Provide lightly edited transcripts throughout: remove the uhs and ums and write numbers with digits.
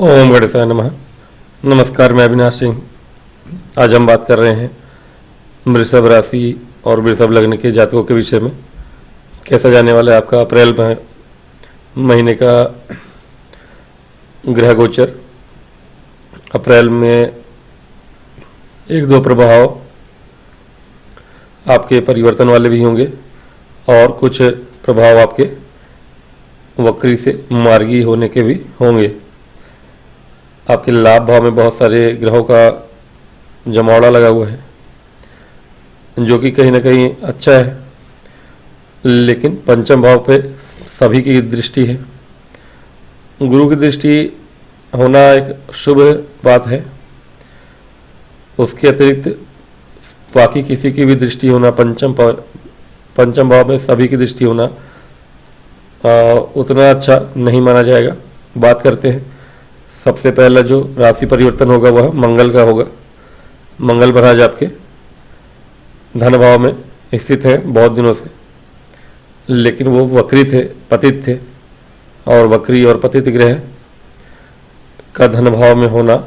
ओम गणेशाय नमः। नमस्कार, मैं अविनाश सिंह। आज हम बात कर रहे हैं वृषभ राशि और वृषभ लग्न के जातकों के विषय में। कैसा जाने वाला है आपका अप्रैल महीने का ग्रह गोचर। अप्रैल में एक दो प्रभाव आपके परिवर्तन वाले भी होंगे और कुछ प्रभाव आपके वक्री से मार्गी होने के भी होंगे। आपके लाभ भाव में बहुत सारे ग्रहों का जमावड़ा लगा हुआ है, जो कि कहीं ना कहीं अच्छा है, लेकिन पंचम भाव पे सभी की दृष्टि है। गुरु की दृष्टि होना एक शुभ बात है। उसके अतिरिक्त बाकी किसी की भी दृष्टि होना, पंचम भाव में सभी की दृष्टि होना उतना अच्छा नहीं माना जाएगा। बात करते हैं। सबसे पहला जो राशि परिवर्तन होगा वह मंगल का होगा। मंगल महाराज आपके धन भाव में स्थित है बहुत दिनों से, लेकिन वो वक्री थे, पतित थे, और वक्री और पतित ग्रह का धन भाव में होना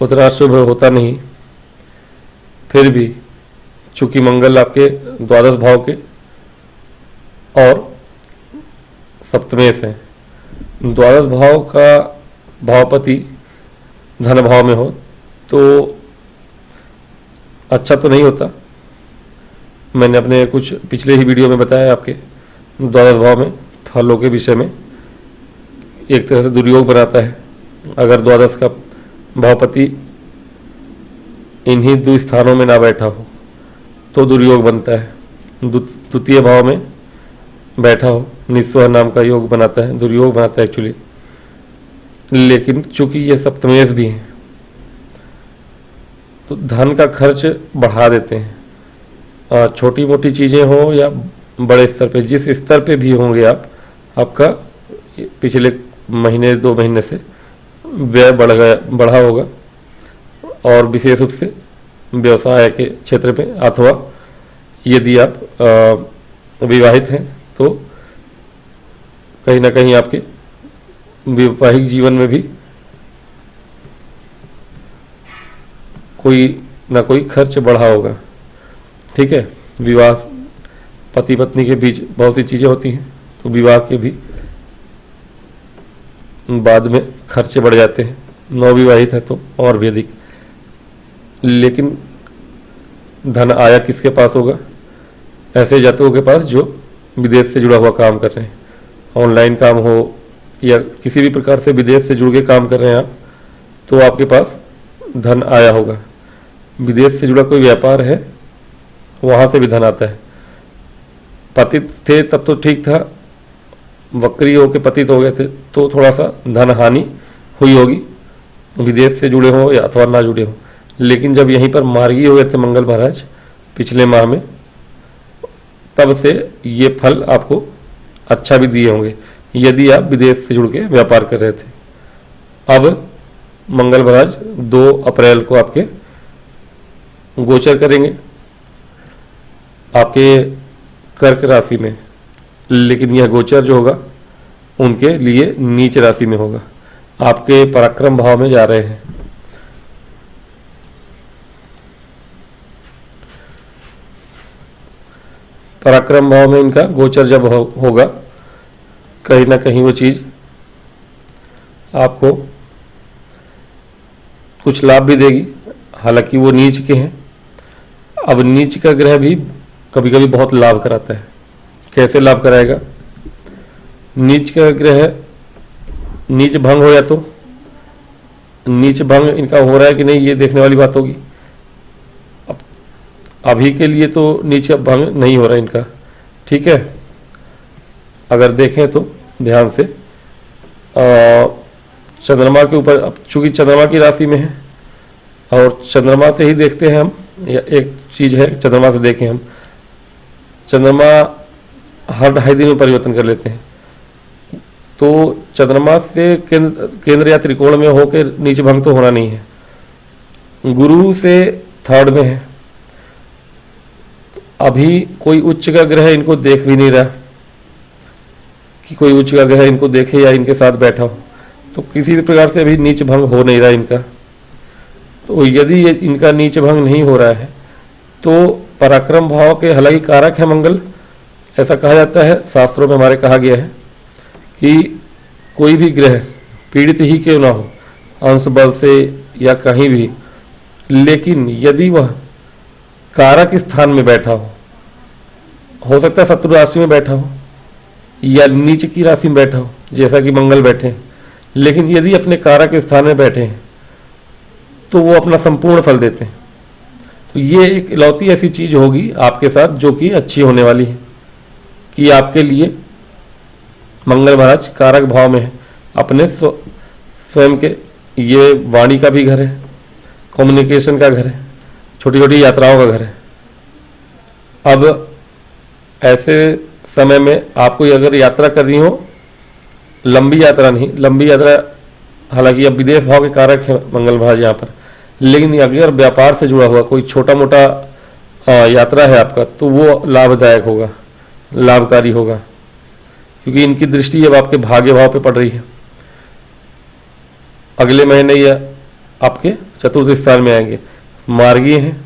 उतना शुभ होता नहीं। फिर भी चूंकि मंगल आपके द्वादश भाव के और सप्तमेश है, द्वादश भाव का भावपति धन भाव में हो तो अच्छा तो नहीं होता। मैंने अपने कुछ पिछले ही वीडियो में बताया आपके द्वादश भाव में फलों के विषय में एक तरह से दुर्योग बनाता है। अगर द्वादश का भावपति इन्हीं दो स्थानों में ना बैठा हो तो दुर्योग बनता है। द्वितीय भाव में बैठा हो निस्वह नाम का योग बनाता है, दुर्योग बनाता है एक्चुअली। लेकिन चूंकि ये सप्तमेश भी हैं तो धन का खर्च बढ़ा देते हैं। छोटी मोटी चीज़ें हो या बड़े स्तर पे, जिस स्तर पे भी होंगे आपका पिछले महीने 2 महीने से व्यय बढ़ा होगा, और विशेष रूप से व्यवसाय के क्षेत्र पे, अथवा यदि आप विवाहित हैं तो कहीं ना कहीं आपके वैवाहिक जीवन में भी कोई ना कोई खर्च बढ़ा होगा। ठीक है, विवाह पति पत्नी के बीच बहुत सी चीज़ें होती हैं, तो विवाह के भी बाद में खर्चे बढ़ जाते हैं। नवविवाहित है तो और भी अधिक। लेकिन धन आया किसके पास होगा? ऐसे जातकों के पास जो विदेश से जुड़ा हुआ काम कर रहे हैं, ऑनलाइन काम हो या किसी भी प्रकार से विदेश से जुड़ के काम कर रहे हैं आप, तो आपके पास धन आया होगा। विदेश से जुड़ा कोई व्यापार है, वहाँ से भी धन आता है। पतित थे तब तो ठीक था, वक्री होकर पतित हो गए थे तो थोड़ा सा धन हानि हुई होगी, विदेश से जुड़े हों या अथवा ना जुड़े हों। लेकिन जब यहीं पर मार्गी हो गए थे मंगल महाराज पिछले माह में, तब से ये फल आपको अच्छा भी दिए होंगे यदि आप विदेश से जुड़ के व्यापार कर रहे थे। अब मंगल महाराज 2 अप्रैल को आपके गोचर करेंगे आपके कर्क राशि में, लेकिन यह गोचर जो होगा उनके लिए नीच राशि में होगा। आपके पराक्रम भाव में जा रहे हैं। पराक्रम भाव में इनका गोचर जब होगा, कहीं ना कहीं वो चीज़ आपको कुछ लाभ भी देगी। हालांकि वो नीच के हैं। अब नीच का ग्रह भी कभी कभी बहुत लाभ कराता है। कैसे लाभ कराएगा? नीच का ग्रह नीच भंग हो, या तो नीच भंग इनका हो रहा है कि नहीं, ये देखने वाली बात होगी। अभी के लिए तो नीच भंग नहीं हो रहा इनका। ठीक है, अगर देखें तो ध्यान से चंद्रमा के ऊपर, चूंकि चंद्रमा की राशि में है और चंद्रमा से ही देखते हैं हम, या एक चीज़ है चंद्रमा से देखें हम, चंद्रमा हर 2.5 दिन में परिवर्तन कर लेते हैं। तो चंद्रमा से केंद्र या त्रिकोण में होकर नीच भंग तो होना नहीं है। गुरु से 3rd में है। अभी कोई उच्च का ग्रह इनको देख भी नहीं रहा कि कोई उच्च का ग्रह इनको देखे या इनके साथ बैठा हो। तो किसी भी प्रकार से अभी नीच भंग हो नहीं रहा इनका। तो यदि ये इनका नीच भंग नहीं हो रहा है तो पराक्रम भाव के हालांकि कारक है मंगल, ऐसा कहा जाता है, शास्त्रों में हमारे कहा गया है कि कोई भी ग्रह पीड़ित ही क्यों ना हो अंश बल से या कहीं भी, लेकिन यदि वह कारक स्थान में बैठा हो सकता है शत्रु राशि में बैठा हो या नीच की राशि में बैठा हो जैसा कि मंगल बैठे हैं, लेकिन यदि अपने कारक स्थान में बैठे हैं तो वो अपना संपूर्ण फल देते हैं। तो ये एक इकलौती ऐसी चीज होगी आपके साथ जो कि अच्छी होने वाली है कि आपके लिए मंगल महाराज कारक भाव में है, अपने स्वयं के, ये वाणी का भी घर है, कम्युनिकेशन का घर है, छोटी छोटी यात्राओं का घर है। अब ऐसे समय में आपको अगर यात्रा करनी हो, लंबी यात्रा नहीं, लंबी यात्रा हालांकि अब विदेश भाव के कारक है मंगल महाराज यहाँ पर, लेकिन अगर व्यापार से जुड़ा हुआ कोई छोटा मोटा यात्रा है आपका तो वो लाभदायक होगा, लाभकारी होगा, क्योंकि इनकी दृष्टि अब आपके भाग्य भाव पे पड़ रही है। अगले महीने ये आपके चतुर्थ स्थान में आएंगे, मार्गीय हैं।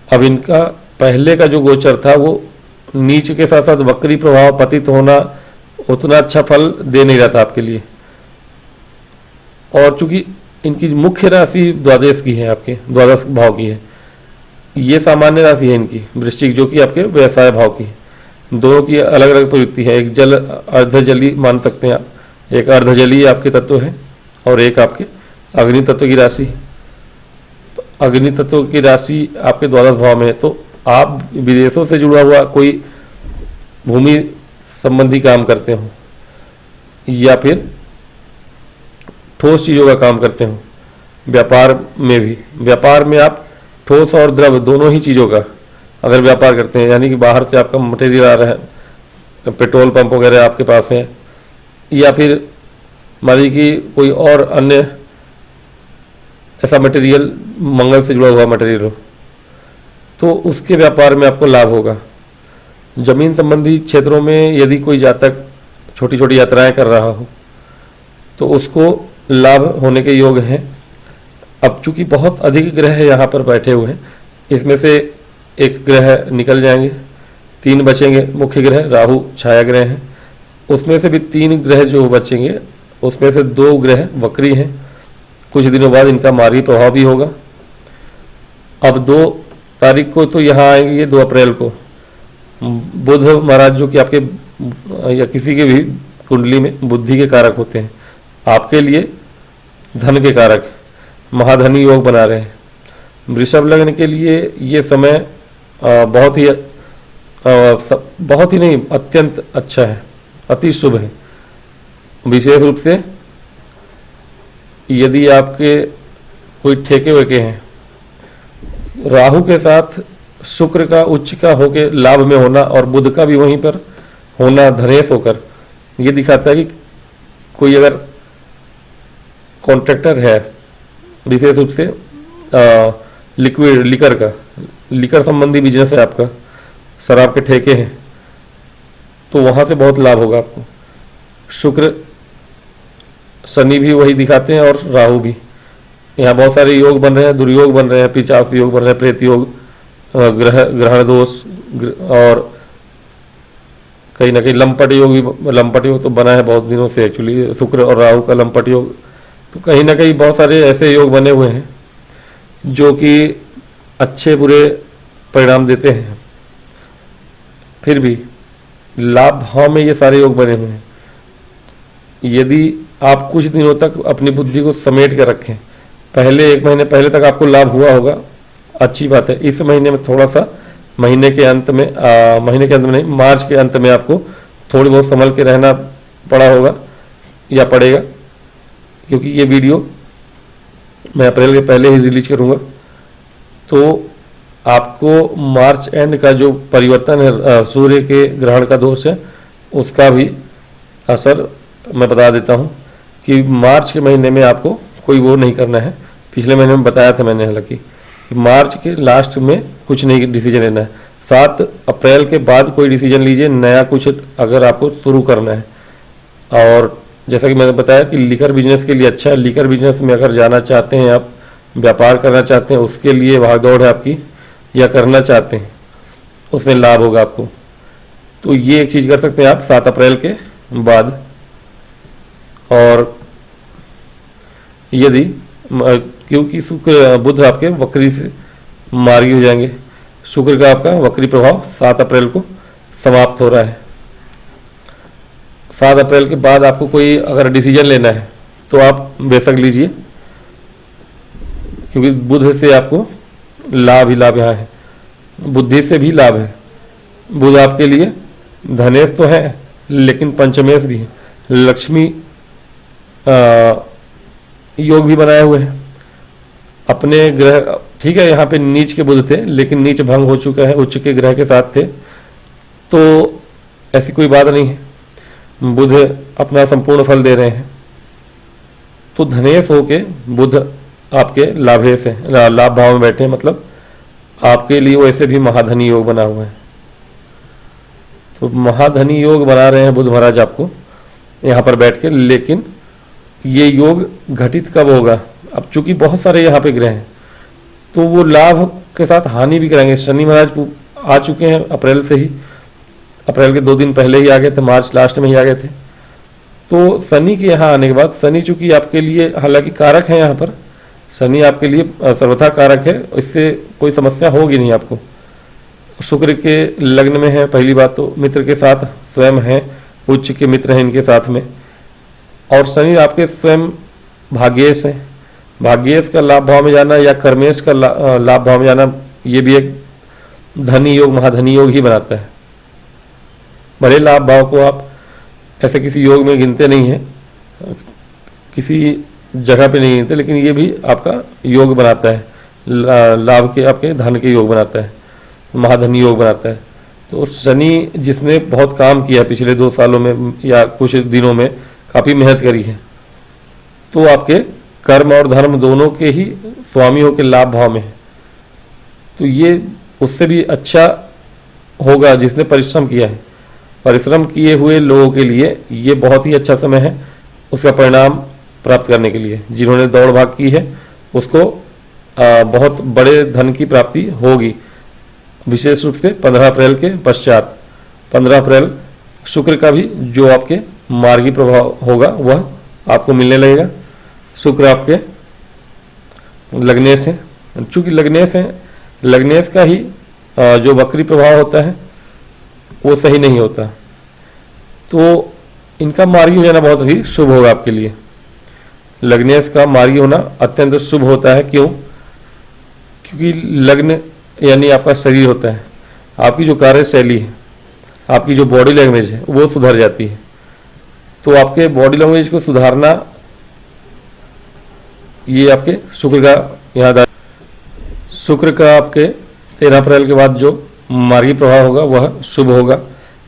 अब इनका पहले का जो गोचर था वो नीच के साथ साथ वक्री प्रभाव पतित होना उतना अच्छा फल दे नहीं रहा था आपके लिए, और चूंकि इनकी मुख्य राशि द्वादश की है, आपके द्वादश भाव की है, ये सामान्य राशि है इनकी वृश्चिक जो कि आपके व्यवसाय भाव की है। दोनों की अलग अलग प्रवृत्ति है, एक जल अर्धजली मान सकते हैं आप, एक अर्धजलीय आपके तत्व है और एक आपके अग्नि तत्व की राशि। तो अग्नि तत्व की राशि आपके द्वादश भाव में है, तो आप विदेशों से जुड़ा हुआ कोई भूमि संबंधी काम करते हो या फिर ठोस चीज़ों का काम करते हो, व्यापार में भी, व्यापार में आप ठोस और द्रव दोनों ही चीज़ों का अगर व्यापार करते हैं, यानी कि बाहर से आपका मटेरियल आ रहा है, पेट्रोल पंप वगैरह आपके पास है, या फिर मान लीजिए कि कोई और अन्य ऐसा मटेरियल मंगल से जुड़ा हुआ मटेरियल हो, तो उसके व्यापार में आपको लाभ होगा। जमीन संबंधी क्षेत्रों में यदि कोई जातक छोटी छोटी यात्राएं कर रहा हो तो उसको लाभ होने के योग हैं। अब चूंकि बहुत अधिक ग्रह यहाँ पर बैठे हुए हैं, इसमें से एक ग्रह निकल जाएंगे, 3 बचेंगे मुख्य ग्रह, राहु छाया ग्रह हैं, उसमें से भी 3 ग्रह जो बचेंगे उसमें से 2 ग्रह वक्री हैं, कुछ दिनों बाद इनका मार्गी प्रभाव भी होगा। अब 2 तारीख को तो यहाँ आएंगे, ये 2 अप्रैल को बुध महाराज जो कि आपके या किसी के भी कुंडली में बुद्धि के कारक होते हैं, आपके लिए धन के कारक, महाधनी योग बना रहे हैं। वृषभ लग्न के लिए ये समय बहुत ही नहीं, अत्यंत अच्छा है, अति शुभ है। विशेष रूप से यदि आपके कोई ठेके वेके हैं, राहु के साथ शुक्र का उच्च का होके लाभ में होना और बुध का भी वहीं पर होना धनेश होकर, ये दिखाता है कि कोई अगर कॉन्ट्रैक्टर है, विशेष रूप से लिक्विड लिकर संबंधी बिजनेस है आपका, शराब के ठेके हैं, तो वहाँ से बहुत लाभ होगा आपको। शुक्र शनि भी वही दिखाते हैं और राहु भी। यहाँ बहुत सारे योग बन रहे हैं, दुर्योग बन रहे हैं, पिचास योग बन रहे हैं, प्रेत योग, ग्रहण दोष और कहीं ना कहीं लंपट योग भी, लंपट योग तो बना है बहुत दिनों से एक्चुअली, शुक्र और राहु का लंपट योग। तो कहीं ना कहीं बहुत सारे ऐसे योग बने हुए हैं जो कि अच्छे बुरे परिणाम देते हैं। फिर भी लाभ भाव में ये सारे योग बने हुए हैं। यदि आप कुछ दिनों तक अपनी बुद्धि को समेट कर रखें, पहले 1 महीने पहले तक आपको लाभ हुआ होगा, अच्छी बात है। इस महीने में थोड़ा सा महीने के अंत में नहीं, मार्च के अंत में आपको थोड़ी बहुत संभल के रहना पड़ा होगा या पड़ेगा, क्योंकि ये वीडियो मैं अप्रैल के पहले ही रिलीज करूँगा। तो आपको मार्च एंड का जो परिवर्तन है, सूर्य के ग्रहण का दोष है, उसका भी असर मैं बता देता हूँ कि मार्च के महीने में आपको कोई वो नहीं करना है। पिछले महीने में बताया था मैंने हालांकि कि मार्च के लास्ट में कुछ नहीं डिसीजन लेना है। 7 अप्रैल के बाद कोई डिसीजन लीजिए, नया कुछ अगर आपको शुरू करना है। और जैसा कि मैंने बताया कि लीकर बिजनेस के लिए अच्छा है। लीकर बिजनेस में अगर जाना चाहते हैं आप, व्यापार करना चाहते हैं, उसके लिए भाग दौड़ है आपकी, या करना चाहते हैं उसमें लाभ होगा आपको, तो ये एक चीज़ कर सकते हैं आप 7 अप्रैल के बाद। और यदि क्योंकि शुक्र बुध आपके वक्री से मार्गी हो जाएंगे, शुक्र का आपका वक्री प्रभाव 7 अप्रैल को समाप्त हो रहा है। 7 अप्रैल के बाद आपको कोई अगर डिसीजन लेना है तो आप बेशक लीजिए, क्योंकि बुध से आपको लाभ ही लाभ यहाँ है, बुद्धि से भी लाभ है। बुध आपके लिए धनेश तो है लेकिन पंचमेश भी है, लक्ष्मी योग भी बनाए हुए हैं अपने ग्रह। ठीक है, यहाँ पे नीच के बुध थे लेकिन नीच भंग हो चुका है, उच्च के ग्रह के साथ थे, तो ऐसी कोई बात नहीं है, बुध अपना संपूर्ण फल दे रहे हैं। तो धनेश होके बुध आपके लाभेश है, लाभ भाव में बैठे हैं, मतलब आपके लिए वैसे भी महाधनी योग बना हुआ है। तो महाधनी योग बना रहे हैं बुध महाराज आपको यहाँ पर बैठ के। लेकिन ये योग घटित कब होगा? अब चूंकि बहुत सारे यहाँ पे ग्रह हैं तो वो लाभ के साथ हानि भी कराएंगे। शनि महाराज आ चुके हैं अप्रैल से ही, अप्रैल के 2 दिन पहले ही आ गए थे, मार्च लास्ट में ही आ गए थे। तो शनि के यहाँ आने के बाद, शनि चूंकि आपके लिए हालांकि कारक है, यहाँ पर शनि आपके लिए सर्वथा कारक है, इससे कोई समस्या होगी नहीं आपको। शुक्र के लग्न में है, पहली बात तो मित्र के साथ स्वयं है, उच्च के मित्र हैं इनके साथ में, और शनि आपके स्वयं भाग्येश है। भाग्येश का लाभ भाव में जाना या कर्मेश का लाभ भाव में जाना, ये भी एक धनी योग, महाधनी योग ही बनाता है। बड़े लाभ भाव को आप ऐसे किसी योग में गिनते नहीं हैं, किसी जगह पे नहीं गिनते, लेकिन ये भी आपका योग बनाता है, लाभ के आपके धन के योग बनाता है, महाधनी योग बनाता है। तो शनि जिसने बहुत काम किया पिछले 2 सालों में या कुछ दिनों में, काफ़ी मेहनत करी है, तो आपके कर्म और धर्म दोनों के ही स्वामी हो के लाभ भाव में है, तो ये उससे भी अच्छा होगा जिसने परिश्रम किया है। परिश्रम किए हुए लोगों के लिए ये बहुत ही अच्छा समय है उसका परिणाम प्राप्त करने के लिए। जिन्होंने दौड़ भाग की है उसको बहुत बड़े धन की प्राप्ति होगी, विशेष रूप से 15 अप्रैल के पश्चात। 15 अप्रैल शुक्र का भी जो आपके मार्गी प्रभाव होगा वह आपको मिलने लगेगा। शुक्र आपके लग्नेश है, चूँकि लग्नेश है, लग्नेश का ही जो वक्री प्रभाव होता है वो सही नहीं होता, तो इनका मार्गी हो जाना बहुत ही शुभ होगा आपके लिए। लग्नेश का मार्गी होना अत्यंत शुभ होता है। क्यों? क्योंकि लग्न यानी आपका शरीर होता है, आपकी जो कार्यशैली है, आपकी जो बॉडी लैंग्वेज है वो सुधर जाती है। तो आपके बॉडी लैंग्वेज को सुधारना ये आपके शुक्र का याद आ। शुक्र का आपके 13 अप्रैल के बाद जो मार्गी प्रभाव होगा वह शुभ होगा।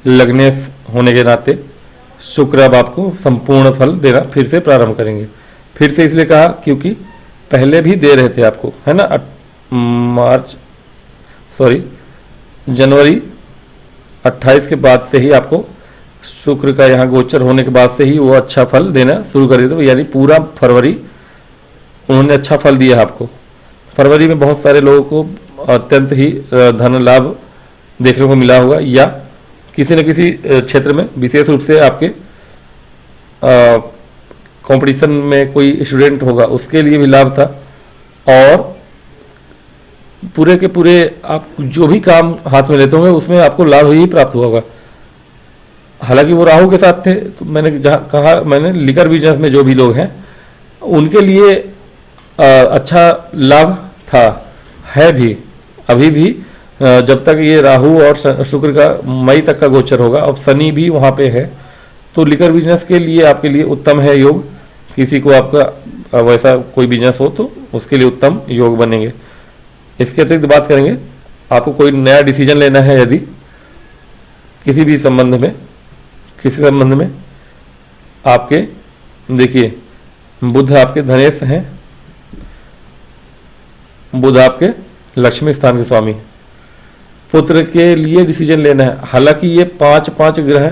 लग्नेश होने के नाते शुक्र अब आपको संपूर्ण फल देना फिर से प्रारंभ करेंगे। फिर से इसलिए कहा क्योंकि पहले भी दे रहे थे आपको, है ना, जनवरी 28 के बाद से ही आपको शुक्र का यहाँ गोचर होने के बाद से ही वो अच्छा फल देना शुरू कर देते, यानी पूरा फरवरी उन्होंने अच्छा फल दिया आपको। फरवरी में बहुत सारे लोगों को अत्यंत ही धन लाभ देखने को मिला होगा, या किसी न किसी क्षेत्र में, विशेष रूप से आपके कंपटीशन में कोई स्टूडेंट होगा उसके लिए भी लाभ था, और पूरे के पूरे आप जो भी काम हाथ में लेते होंगे उसमें आपको लाभ ही प्राप्त हुआ होगा। हालांकि वो राहु के साथ थे, तो मैंने जहाँ कहा, मैंने लिकर बिजनेस में जो भी लोग हैं उनके लिए अच्छा लाभ था, है भी, अभी भी, जब तक ये राहु और शुक्र का मई तक का गोचर होगा। अब शनि भी वहाँ पे है, तो लिकर बिजनेस के लिए आपके लिए उत्तम है योग। किसी को आपका वैसा कोई बिजनेस हो तो उसके लिए उत्तम योग बनेंगे। इसके अतिरिक्त बात करेंगे, आपको कोई नया डिसीजन लेना है यदि किसी भी संबंध में, किसी संबंध में, आपके देखिए बुध आपके धनेश हैं, बुध आपके लक्ष्मी स्थान के स्वामी, पुत्र के लिए डिसीजन लेना है। हालांकि ये 5 ग्रह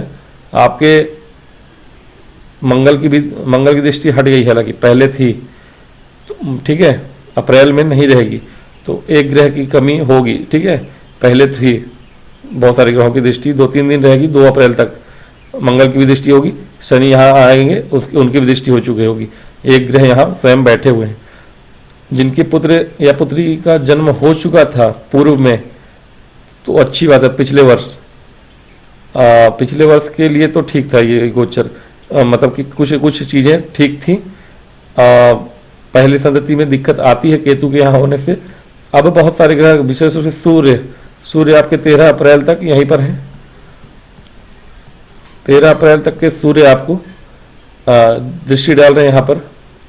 आपके मंगल की दृष्टि हट गई, हालांकि पहले थी, तो ठीक है, अप्रैल में नहीं रहेगी, तो एक ग्रह की कमी होगी, ठीक है। पहले थी बहुत सारे ग्रहों की दृष्टि 2-3 दिन रहेगी, 2 अप्रैल तक मंगल की भी दृष्टि होगी, शनि यहाँ आएंगे, उसकी उनकी भी दृष्टि हो चुकी होगी, एक ग्रह यहाँ स्वयं बैठे हुए हैं। जिनके पुत्र या पुत्री का जन्म हो चुका था पूर्व में, तो अच्छी बात है। पिछले वर्ष के लिए तो ठीक था ये गोचर, मतलब कि कुछ चीज़ें ठीक थी। पहली संतति में दिक्कत आती है केतु के यहाँ होने से। अब बहुत सारे ग्रह, विशेष रूप से सूर्य आपके 13 अप्रैल तक यहीं पर है। 13 अप्रैल तक के सूर्य आपको दृष्टि डाल रहे हैं यहाँ पर।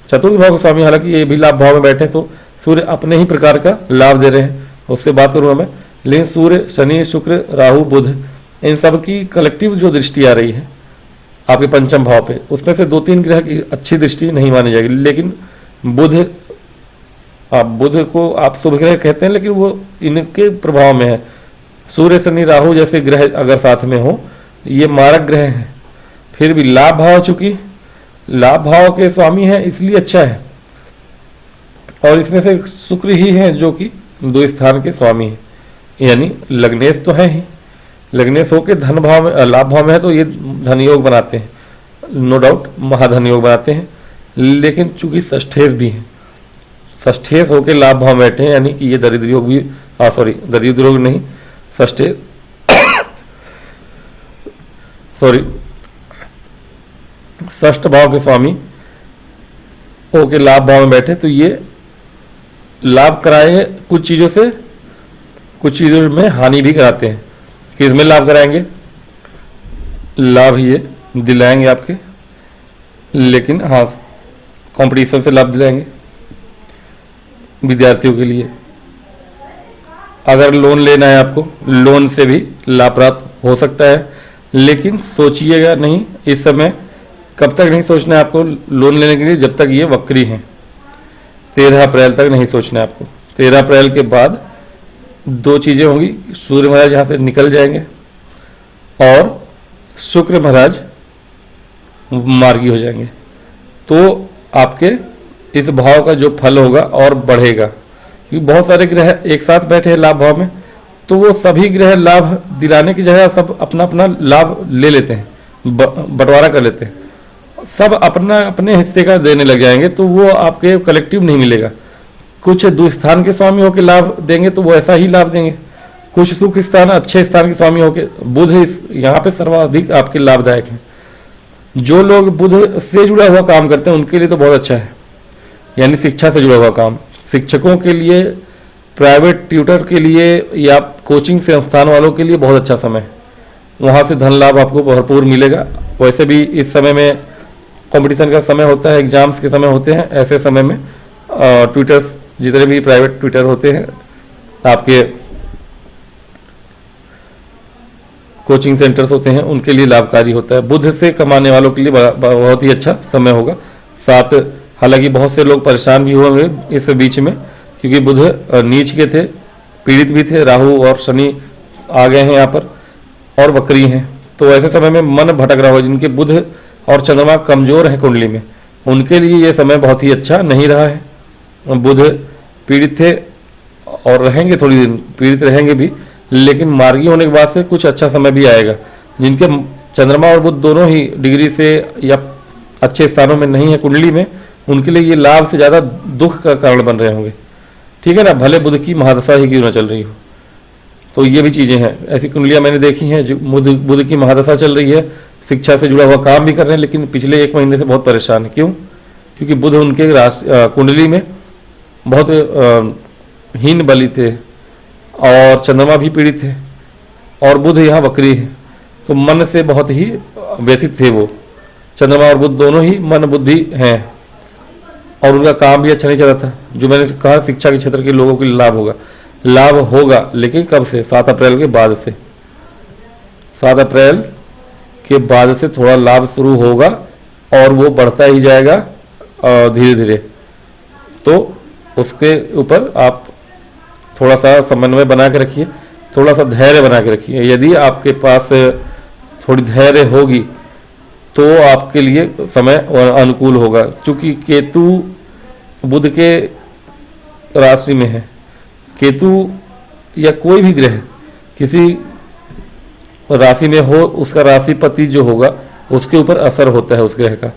चतुर्थ भाव के स्वामी, हालांकि ये भी लाभ भाव में बैठे, तो सूर्य अपने ही प्रकार का लाभ दे रहे हैं, उससे बात करूँगा मैं। लेकिन सूर्य, शनि, शुक्र, राहु, बुध, इन सब की कलेक्टिव जो दृष्टि आ रही है आपके पंचम भाव पे, उसमें से 2-3 ग्रह की अच्छी दृष्टि नहीं मानी जाएगी। लेकिन बुध को आप शुभ ग्रह कहते हैं, लेकिन वो इनके प्रभाव में है। सूर्य, शनि, राहु जैसे ग्रह अगर साथ में हो, ये मारक ग्रह हैं। फिर भी लाभ भाव, चूंकि लाभ भाव के स्वामी हैं इसलिए अच्छा है। और इसमें से शुक्र ही है जो कि 2 स्थान के स्वामी हैं, यानी लग्नेश तो है ही, लग्नेश होकर धन भाव में, लाभ भाव में है, तो ये धन योग बनाते हैं, नो डाउट महाधन योग बनाते हैं। लेकिन चूंकि षष्ठेश भी है, षष्ठेश होकर लाभ भाव में बैठे हैं, यानी कि ये दरिद्र योग भी, दरिद्र योग नहीं, षष्ठेश षष्ठ भाव के स्वामी होके लाभ भाव में बैठे, तो ये लाभ कराएंगे कुछ चीज़ों से, कुछ चीज़ों में हानि भी कराते हैं। किसमें लाभ कराएंगे? लाभ ये दिलाएंगे आपके, लेकिन हाँ कंपटीशन से लाभ दिलाएंगे विद्यार्थियों के लिए। अगर लोन लेना है आपको, लोन से भी लाभ प्राप्त हो सकता है, लेकिन सोचिएगा नहीं इस समय। कब तक नहीं सोचना है आपको लोन लेने के लिए? जब तक ये वक्री हैं। 13 अप्रैल तक नहीं सोचना है आपको। 13 अप्रैल के बाद 2 चीज़ें होंगी, सूर्य महाराज यहाँ से निकल जाएंगे और शुक्र महाराज मार्गी हो जाएंगे, तो आपके इस भाव का जो फल होगा और बढ़ेगा। क्योंकि बहुत सारे ग्रह एक साथ बैठे हैं लाभ भाव में, तो वो सभी ग्रह लाभ दिलाने की जगह सब अपना अपना लाभ ले लेते हैं, बंटवारा कर लेते हैं, सब अपना अपने हिस्से का देने लग जाएंगे, तो वो आपके कलेक्टिव नहीं मिलेगा। कुछ दुस्थान के स्वामी होकर लाभ देंगे तो वो ऐसा ही लाभ देंगे, कुछ सुख स्थान, अच्छे स्थान के स्वामी होकर, बुध यहाँ पे सर्वाधिक आपके लाभदायक हैं। जो लोग बुध से जुड़ा हुआ काम करते हैं उनके लिए तो बहुत अच्छा है, यानी शिक्षा से जुड़ा हुआ काम, शिक्षकों के लिए, प्राइवेट ट्यूटर के लिए या कोचिंग संस्थान वालों के लिए बहुत अच्छा समय है। वहाँ से धन लाभ आपको भरपूर मिलेगा। वैसे भी इस समय में कंपटीशन का समय होता है, एग्जाम्स के समय होते हैं, ऐसे समय में ट्यूटर्स, जितने भी प्राइवेट ट्यूटर होते हैं, आपके कोचिंग सेंटर्स होते हैं, उनके लिए लाभकारी होता है। बुध से कमाने वालों के लिए बहुत ही अच्छा समय होगा। साथ हालांकि बहुत से लोग परेशान भी होंगे इस बीच में, क्योंकि बुध नीच के थे, पीड़ित भी थे, राहु और शनि आ गए हैं यहाँ पर और वक्री हैं, तो ऐसे समय में मन भटक रहा हो। जिनके बुध और चंद्रमा कमजोर है कुंडली में, उनके लिए ये समय बहुत ही अच्छा नहीं रहा है। बुध पीड़ित थे और रहेंगे, थोड़ी दिन पीड़ित रहेंगे भी, लेकिन मार्गी होने के बाद से कुछ अच्छा समय भी आएगा। जिनके चंद्रमा और बुध दोनों ही डिग्री से या अच्छे स्थानों में नहीं है कुंडली में, उनके लिए ये लाभ से ज़्यादा दुख का कारण बन रहे होंगे, ठीक है ना, भले बुध की महादशा ही क्यों ना चल रही हो। तो ये भी चीज़ें हैं, ऐसी कुंडलियाँ मैंने देखी हैं जो बुध की महादशा चल रही है, शिक्षा से जुड़ा हुआ काम भी कर रहे हैं, लेकिन पिछले 1 महीने से बहुत परेशान है। क्यों? क्योंकि बुध उनके कुंडली में बहुत हीन बली थे और चंद्रमा भी पीड़ित थे और बुध यहाँ वक्री है, तो मन से बहुत ही व्यथित थे वो। चंद्रमा और बुध दोनों ही मन बुद्धि हैं और उनका काम भी अच्छा नहीं चल रहा था। जो मैंने कहा शिक्षा के क्षेत्र के लोगों के लिए लाभ होगा, लेकिन कब से? 7 अप्रैल के बाद से। 7 अप्रैल के बाद से थोड़ा लाभ शुरू होगा और वो बढ़ता ही जाएगा धीरे धीरे। तो उसके ऊपर आप थोड़ा सा समन्वय बना के रखिए, थोड़ा सा धैर्य बना के रखिए। यदि आपके पास थोड़ी धैर्य होगी तो आपके लिए समय अनुकूल होगा, क्योंकि केतु बुध के राशि में है। केतु या कोई भी ग्रह किसी राशि में हो, उसका राशिपति जो होगा उसके ऊपर असर होता है उस ग्रह का।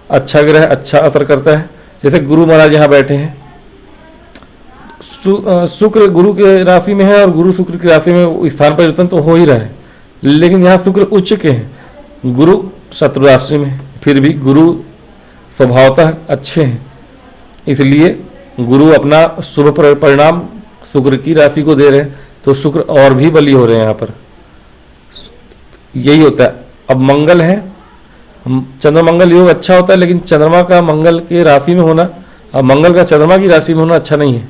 अच्छा ग्रह अच्छा असर करता है। जैसे गुरु महाराज यहाँ बैठे हैं, शुक्र गुरु के राशि में है और गुरु शुक्र की राशि में स्थान परिवर्तन तो हो ही रहा है, लेकिन यहाँ शुक्र उच्च के हैं, गुरु शत्रु राशि में, फिर भी गुरु स्वभावतः अच्छे हैं, इसलिए गुरु अपना शुभ परिणाम शुक्र की राशि को दे रहे हैं, तो शुक्र और भी बली हो रहे हैं यहाँ पर। यही होता है। अब मंगल है, चंद्रमंगल योग अच्छा होता है, लेकिन चंद्रमा का मंगल के राशि में होना, अब मंगल का चंद्रमा की राशि में होना अच्छा नहीं है,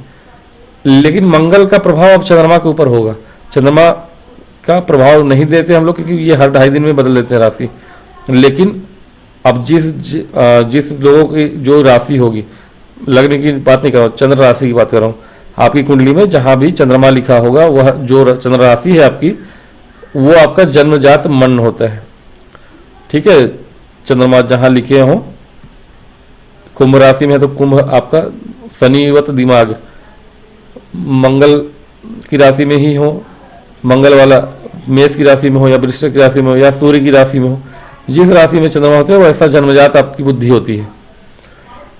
लेकिन मंगल का प्रभाव अब चंद्रमा के ऊपर होगा। चंद्रमा का प्रभाव नहीं देते हम लोग, क्योंकि ये हर 2.5 दिन में बदल देते हैं राशि। लेकिन अब जिस लोगों की जो राशि होगी, लग्न की बात नहीं कर रहा हूँ, चंद्र राशि की बात कर रहा हूँ, आपकी कुंडली में जहाँ भी चंद्रमा लिखा होगा, वह जो चंद्र राशि है आपकी, वो आपका जन्मजात मन होता है। ठीक है, चंद्रमा जहाँ लिखे हों, कुंभ राशि में है तो कुंभ आपका शनिवत दिमाग, मंगल की राशि में ही हो, मंगल वाला मेष की राशि में हो या वृश्चिक की राशि में हो या सूर्य की राशि में हो, जिस राशि में चंद्रमा होते हैं वैसा जन्मजात आपकी बुद्धि होती है।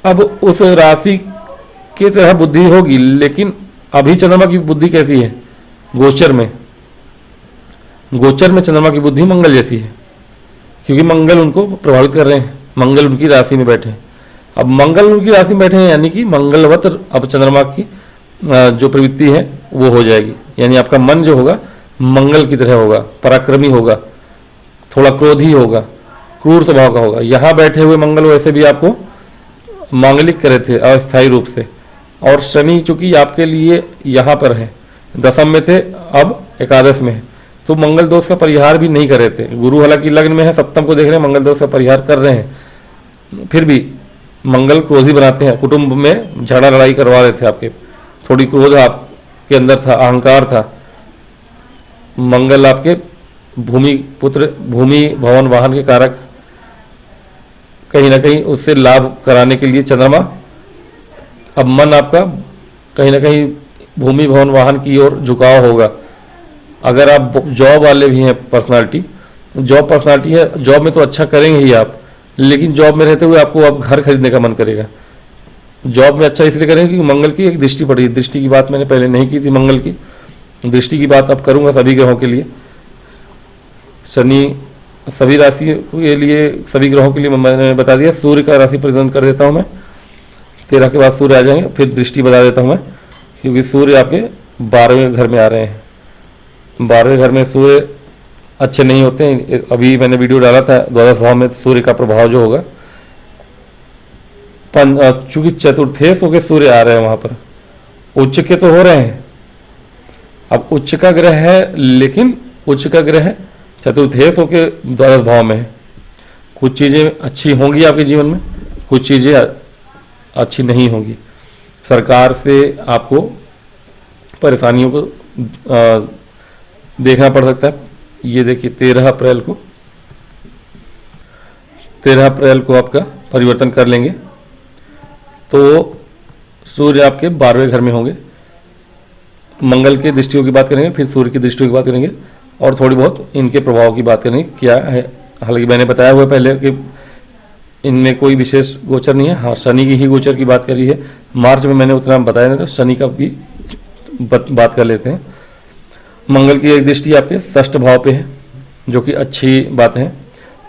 अब उस राशि की तरह बुद्धि होगी, लेकिन अभी चंद्रमा की बुद्धि कैसी है? गोचर में चंद्रमा की बुद्धि मंगल जैसी है, क्योंकि मंगल उनको प्रभावित कर रहे हैं, मंगल उनकी राशि में बैठे हैं। अब मंगल उनकी राशि में बैठे हैं, यानी कि मंगलवत अब चंद्रमा की जो प्रवृत्ति है वो हो जाएगी, यानी आपका मन जो होगा मंगल की तरह होगा, पराक्रमी होगा, थोड़ा क्रोधी होगा, क्रूर स्वभाव का होगा। यहाँ बैठे हुए मंगल वैसे भी आपको मांगलिक करे थे अस्थायी रूप से, और शनि चूंकि आपके लिए यहाँ पर है, दशम में थे, अब एकादश में है, तो मंगल दोष का परिहार भी नहीं कर रहे थे। गुरु हालांकि लग्न में है, सप्तम को देख रहे हैं, मंगल दोष का परिहार कर रहे हैं, फिर भी मंगल क्रोधी बनाते हैं। कुटुंब में झगड़ा लड़ाई करवा रहे थे आपके, थोड़ी क्रोध आपके अंदर था, अहंकार था। मंगल आपके भूमि पुत्र, भूमि भवन वाहन के कारक, कहीं ना कहीं उससे लाभ कराने के लिए चंद्रमा, अब मन आपका कहीं ना कहीं भूमि भवन वाहन की ओर झुकाव होगा। अगर आप जॉब वाले भी हैं, पर्सनालिटी, जॉब पर्सनालिटी है, जॉब में तो अच्छा करेंगे ही आप, लेकिन जॉब में रहते हुए आपको अब घर खरीदने का मन करेगा। जॉब में अच्छा इसलिए करेंगे क्योंकि मंगल की एक दृष्टि पड़ी। दृष्टि की बात मैंने पहले नहीं की थी, मंगल की दृष्टि की बात अब करूंगा सभी ग्रहों के लिए। शनि सभी राशि के लिए, सभी ग्रहों के लिए मैंने बता दिया। सूर्य का राशि परिवर्तन कर देता हूं मैं, 13 के बाद सूर्य आ जाएंगे, फिर दृष्टि बता देता हूं मैं, क्योंकि सूर्य आपके 12वें घर में आ रहे हैं। 12वें घर में सूर्य अच्छे नहीं होते हैं। अभी मैंने वीडियो डाला था, द्वादश भाव में सूर्य का प्रभाव जो होगा, चूंकि चतुर्थेश होकर सूर्य आ रहे हैं वहां पर, उच्च के तो हो रहे हैं। अब उच्च का ग्रह है, लेकिन उच्च का ग्रह चतुर्थेश होकर द्वादश भाव में है। कुछ चीज़ें अच्छी होंगी आपके जीवन में, कुछ चीज़ें अच्छी नहीं होंगी। सरकार से आपको परेशानियों को देखना पड़ सकता है। ये देखिए 13 अप्रैल को आपका परिवर्तन कर लेंगे, तो सूर्य आपके 12वें घर में होंगे। मंगल के दृष्टियों की बात करेंगे, फिर सूर्य की दृष्टियों की बात करेंगे, और थोड़ी बहुत इनके प्रभाव की बात करेंगे क्या है। हालांकि मैंने बताया हुआ पहले कि इनमें कोई विशेष गोचर नहीं है। हाँ, शनि की ही गोचर की बात करी है, मार्च में मैंने उतना बताया नहीं, तो शनि का भी बात कर लेते हैं। मंगल की एक दृष्टि आपके 6ठ भाव पे है, जो कि अच्छी बात है।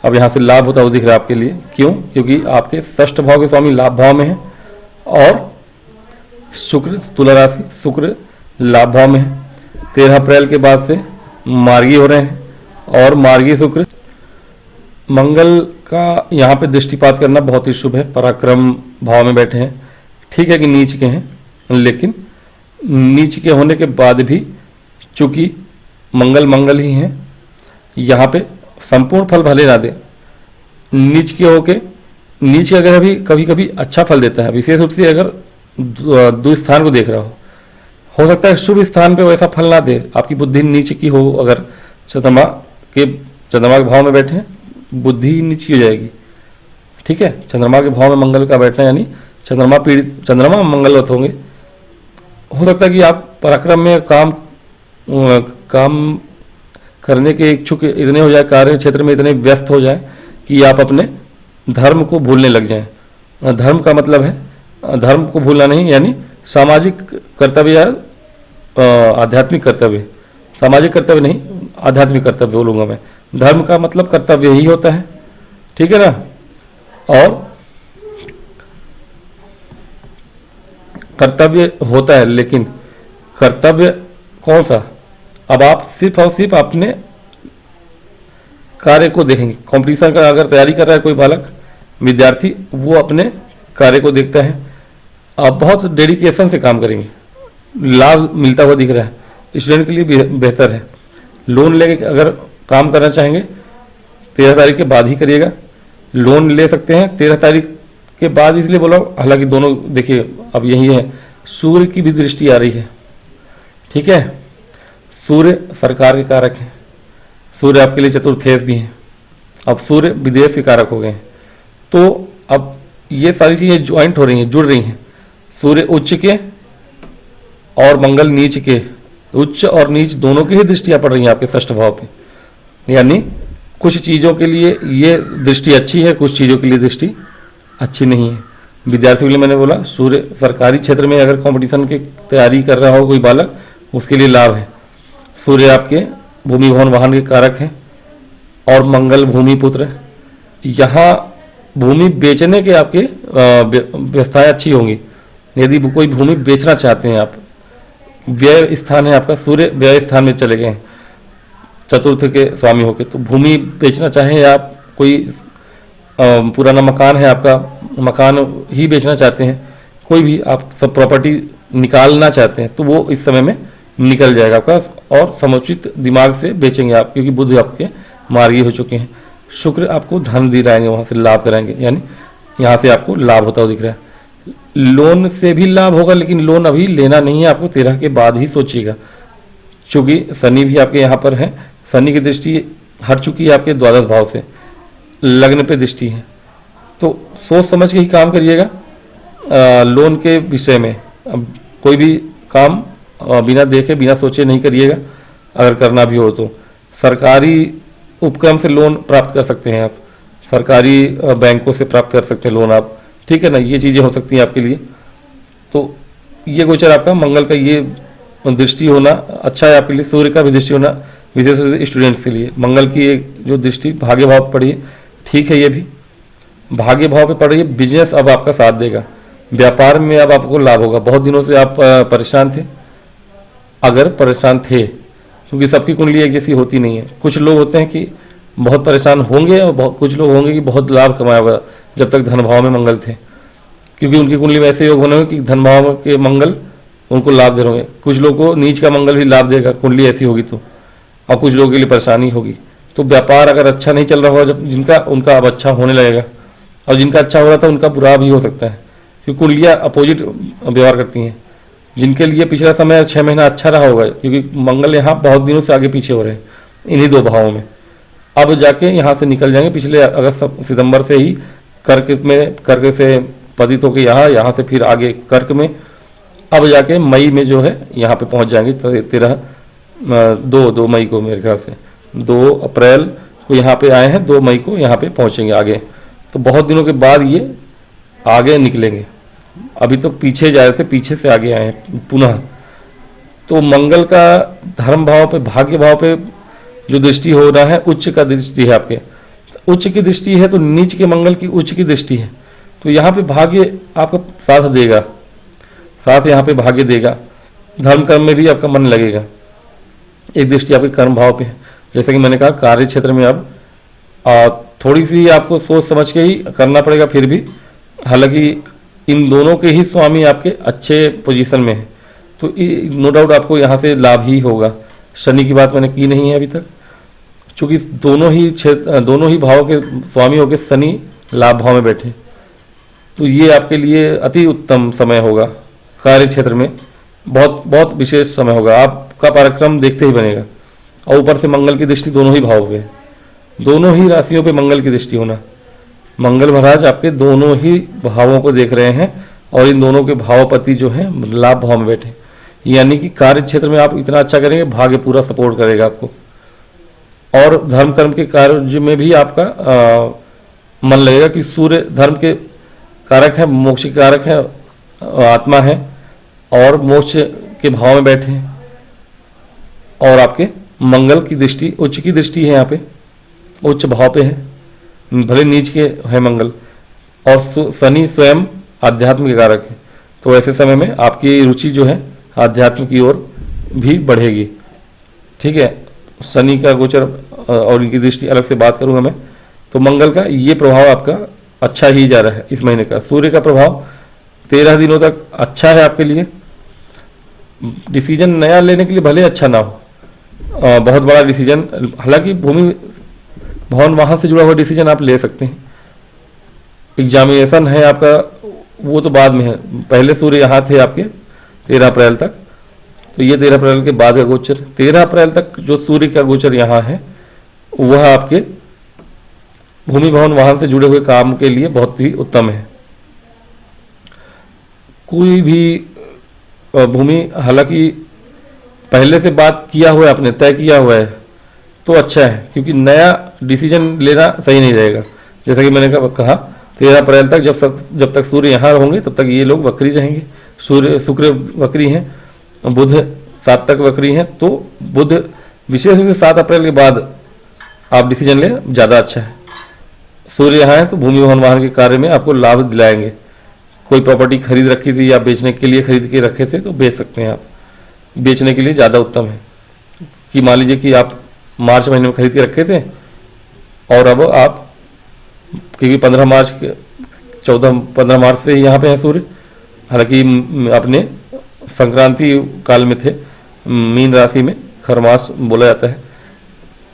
अब यहाँ से लाभ होता हुआ दिख रहा है आपके लिए। क्यों? क्योंकि आपके 6ठ भाव के स्वामी लाभ भाव में है, और शुक्र, तुला राशि, शुक्र लाभ भाव में है। 13 अप्रैल के बाद से मार्गी हो रहे हैं, और मार्गी शुक्र, मंगल का यहाँ पे दृष्टिपात करना बहुत ही शुभ है। पराक्रम भाव में बैठे हैं, ठीक है कि नीच के हैं, लेकिन नीच के होने के बाद भी चूंकि मंगल ही हैं, यहाँ पे संपूर्ण फल भले ना दे, नीच के होके, नीच का ग्रह भी कभी कभी अच्छा फल देता है। विशेष रूप से अगर दुस्थान को देख रहा हो सकता है शुभ स्थान पे वैसा फल ना दे, आपकी बुद्धि नीच की हो। अगर चंद्रमा के भाव में बैठे हैं, बुद्धि नीची हो जाएगी। ठीक है, चंद्रमा के भाव में मंगल का बैठना यानी चंद्रमा पीड़ित, चंद्रमा मंगलवत होंगे। हो सकता है कि आप पराक्रम में काम करने के इच्छुक इतने हो जाए, कार्य क्षेत्र में इतने व्यस्त हो जाए कि आप अपने धर्म को भूलने लग जाएं। धर्म का मतलब है धर्म को भूलना नहीं, यानी सामाजिक कर्तव्य या आध्यात्मिक कर्तव्य, सामाजिक कर्तव्य नहीं आध्यात्मिक कर्तव्य बोलूँगा मैं। धर्म का मतलब कर्तव्य ही होता है, ठीक है ना। और कर्तव्य होता है, लेकिन कर्तव्य कौन सा? अब आप सिर्फ और सिर्फ अपने कार्य को देखेंगे। कंपटीशन का अगर तैयारी कर रहा है कोई बालक विद्यार्थी, वो अपने कार्य को देखता है। आप बहुत डेडिकेशन से काम करेंगे, लाभ मिलता हुआ दिख रहा है, स्टूडेंट के लिए बेहतर है। लोन लेके अगर काम करना चाहेंगे 13 तारीख के बाद ही करिएगा। लोन ले सकते हैं 13 तारीख के बाद, इसलिए बोला, हालांकि दोनों देखिए अब यही है, सूर्य की भी दृष्टि आ रही है, ठीक है। सूर्य सरकार के कारक हैं, सूर्य आपके लिए चतुर्थेश भी हैं। अब सूर्य विदेश के कारक हो गए हैं, तो अब ये सारी चीज़ें ज्वाइंट हो रही हैं, जुड़ रही हैं। सूर्य उच्च के और मंगल नीच के, उच्च और नीच दोनों की ही दृष्टियाँ पड़ रही हैं आपके षष्ठ भाव पे। यानी कुछ चीज़ों के लिए ये दृष्टि अच्छी है, कुछ चीज़ों के लिए दृष्टि अच्छी नहीं है। विद्यार्थियों के लिए मैंने बोला, सूर्य सरकारी क्षेत्र में अगर कंपटीशन की तैयारी कर रहा हो कोई बालक, उसके लिए लाभ है। सूर्य आपके भूमि भवन वाहन के कारक हैं और मंगल भूमि पुत्र। यहाँ भूमि बेचने के आपके व्यवस्थाएं अच्छी होंगी। यदि कोई भूमि बेचना चाहते हैं आप, व्यय स्थान है आपका, सूर्य व्यय स्थान में चले गए हैं चतुर्थ के स्वामी होके, तो भूमि बेचना चाहें आप, कोई पुराना मकान है आपका, मकान ही बेचना चाहते हैं, कोई भी आप सब प्रॉपर्टी निकालना चाहते हैं, तो वो इस समय में निकल जाएगा आपका, और समुचित दिमाग से बेचेंगे आप, क्योंकि बुध आपके मार्गी हो चुके हैं। शुक्र आपको धन दिलाएंगे, वहाँ से लाभ कराएंगे, यानी यहाँ से आपको लाभ होता हुआ दिख रहा है। लोन से भी लाभ होगा, लेकिन लोन अभी लेना नहीं है आपको, 13 के बाद ही सोचिएगा, क्योंकि शनि भी आपके यहाँ पर है। शनि की दृष्टि हट चुकी है आपके द्वादश भाव से, लग्न पे दृष्टि है, तो सोच समझ के ही काम करिएगा। लोन के विषय में अब कोई भी काम बिना देखे बिना सोचे नहीं करिएगा। अगर करना भी हो तो सरकारी उपक्रम से लोन प्राप्त कर सकते हैं आप, सरकारी बैंकों से प्राप्त कर सकते हैं लोन आप, ठीक है ना। ये चीज़ें हो सकती हैं आपके लिए। तो ये गोचर आपका मंगल का ये दृष्टि होना अच्छा है आपके लिए। सूर्य का भी दृष्टि होना विशेष रूप से स्टूडेंट्स के लिए। मंगल की एक जो दृष्टि भाग्य भाव पर पड़ी है, ठीक है, ये भी भाग्य भाव पे पड़ रही है। बिजनेस अब आपका साथ देगा, व्यापार में अब आपको लाभ होगा। बहुत दिनों से आप परेशान थे, अगर परेशान थे, क्योंकि सबकी कुंडली एक जैसी होती नहीं है। कुछ लोग होते हैं कि बहुत परेशान होंगे और कुछ लोग होंगे कि बहुत लाभ कमाया होगा जब तक धन भाव में मंगल थे, क्योंकि उनकी कुंडली में ऐसे योग होने कि धन भाव के मंगल उनको लाभ दे रहे होंगे। कुछ लोगों को नीच का मंगल भी लाभ देगा, कुंडली ऐसी होगी तो, और कुछ लोगों के लिए परेशानी होगी। तो व्यापार अगर अच्छा नहीं चल रहा होगा, जब जिनका उनका अब अच्छा होने लगेगा, और जिनका अच्छा हो रहा था उनका बुरा भी हो सकता है, क्योंकि कुंडलियाँ अपोजिट व्यवहार करती हैं। जिनके लिए पिछला समय 6 महीना अच्छा रहा होगा, क्योंकि मंगल यहाँ बहुत दिनों से आगे पीछे हो रहे हैं इन्हीं दो भावों में, अब जाके यहाँ से निकल जाएंगे। पिछले अगस्त सितंबर से ही कर्क से पतित होकर यहाँ से फिर आगे कर्क में, अब जाके मई में जो है यहाँ पे पहुँच जाएंगे। 2 मई को, मेरे ख्याल से 2 अप्रैल को यहाँ पे आए हैं, 2 मई को यहाँ पे पहुँचेंगे आगे। तो बहुत दिनों के बाद ये आगे निकलेंगे। अभी तो पीछे जा रहे थे, पीछे से आगे आए हैं पुनः। तो मंगल का धर्म भाव पे, भाग्य भाव पे जो दृष्टि हो रहा है, उच्च का दृष्टि है आपके, उच्च की दृष्टि है, तो नीच के मंगल की उच्च की दृष्टि है। तो यहाँ पे भाग्य आपका साथ देगा, साथ यहाँ पे भाग्य देगा। धर्म कर्म में भी आपका मन लगेगा। एक दृष्टि आपके कर्म भाव पे है, जैसे कि मैंने कहा कार्य क्षेत्र में अब थोड़ी सी आपको सोच समझ के ही करना पड़ेगा। फिर भी हालांकि इन दोनों के ही स्वामी आपके अच्छे पोजीशन में है, तो नो डाउट आपको यहाँ से लाभ ही होगा। शनि की बात मैंने की नहीं है अभी तक, चूँकि दोनों ही भाव के स्वामी होकर शनि लाभ भाव में बैठे, तो ये आपके लिए अति उत्तम समय होगा। कार्य क्षेत्र में बहुत बहुत विशेष समय होगा, आपका पराक्रम देखते ही बनेगा। और ऊपर से मंगल की दृष्टि दोनों ही भाव पे, दोनों ही राशियों पे मंगल की दृष्टि होना। मंगल महाराज आपके दोनों ही भावों को देख रहे हैं और इन दोनों के भावपति जो हैं लाभ भाव में बैठे, यानी कि कार्य क्षेत्र में आप इतना अच्छा करेंगे, भाग्य पूरा सपोर्ट करेगा आपको। और धर्म कर्म के कार्य में भी आपका मन लगेगा कि सूर्य धर्म के कारक है, मोक्ष के कारक है, आत्मा है और मोक्ष के भाव में बैठे हैं। और आपके मंगल की दृष्टि, उच्च की दृष्टि है, यहाँ पे उच्च भाव पे है, भले नीच के है मंगल। और शनि स्वयं आध्यात्म के कारक है, तो ऐसे समय में आपकी रुचि जो है आध्यात्म की ओर भी बढ़ेगी। ठीक है, शनि का गोचर और इनकी दृष्टि अलग से बात करूंगा मैं। तो मंगल का ये प्रभाव आपका अच्छा ही जा रहा है इस महीने का। सूर्य का प्रभाव 13 दिनों तक अच्छा है आपके लिए। डिसीजन नया लेने के लिए भले अच्छा ना हो, बहुत बड़ा डिसीजन, हालांकि भूमि भवन वाहन से जुड़ा हुआ डिसीजन आप ले सकते हैं। एग्जामिनेशन है आपका, वो तो बाद में है। पहले सूर्य यहाँ थे आपके 13 अप्रैल तक, तो ये 13 अप्रैल के बाद का गोचर, 13 अप्रैल तक जो सूर्य का गोचर यहाँ है वह आपके भूमि भवन वाहन से जुड़े हुए काम के लिए बहुत ही उत्तम है। कोई भी भूमि, हालांकि पहले से बात किया हुआ है, आपने तय किया हुआ है तो अच्छा है, क्योंकि नया डिसीजन लेना सही नहीं रहेगा। जैसा कि मैंने कहा 13 अप्रैल तक जब तक सूर्य यहाँ होंगे तब तक ये लोग वक्री रहेंगे। सूर्य शुक्र वक्री हैं, बुध 7 तक वक्री हैं, तो बुध विशेष रूप से 7 अप्रैल के बाद आप डिसीजन लें, ज़्यादा अच्छा है। सूर्य यहाँ है तो भूमि भवन वाहन के कार्य में आपको लाभ दिलाएंगे। कोई प्रॉपर्टी खरीद रखी थी या बेचने के लिए खरीद के रखे थे तो बेच सकते हैं आप, बेचने के लिए ज़्यादा उत्तम है। कि मान लीजिए कि आप मार्च महीने में खरीद के रखे थे और अब आप, क्योंकि 15 मार्च से यहाँ पे है सूर्य, हालांकि अपने संक्रांति काल में थे, मीन राशि में खरमास बोला जाता है,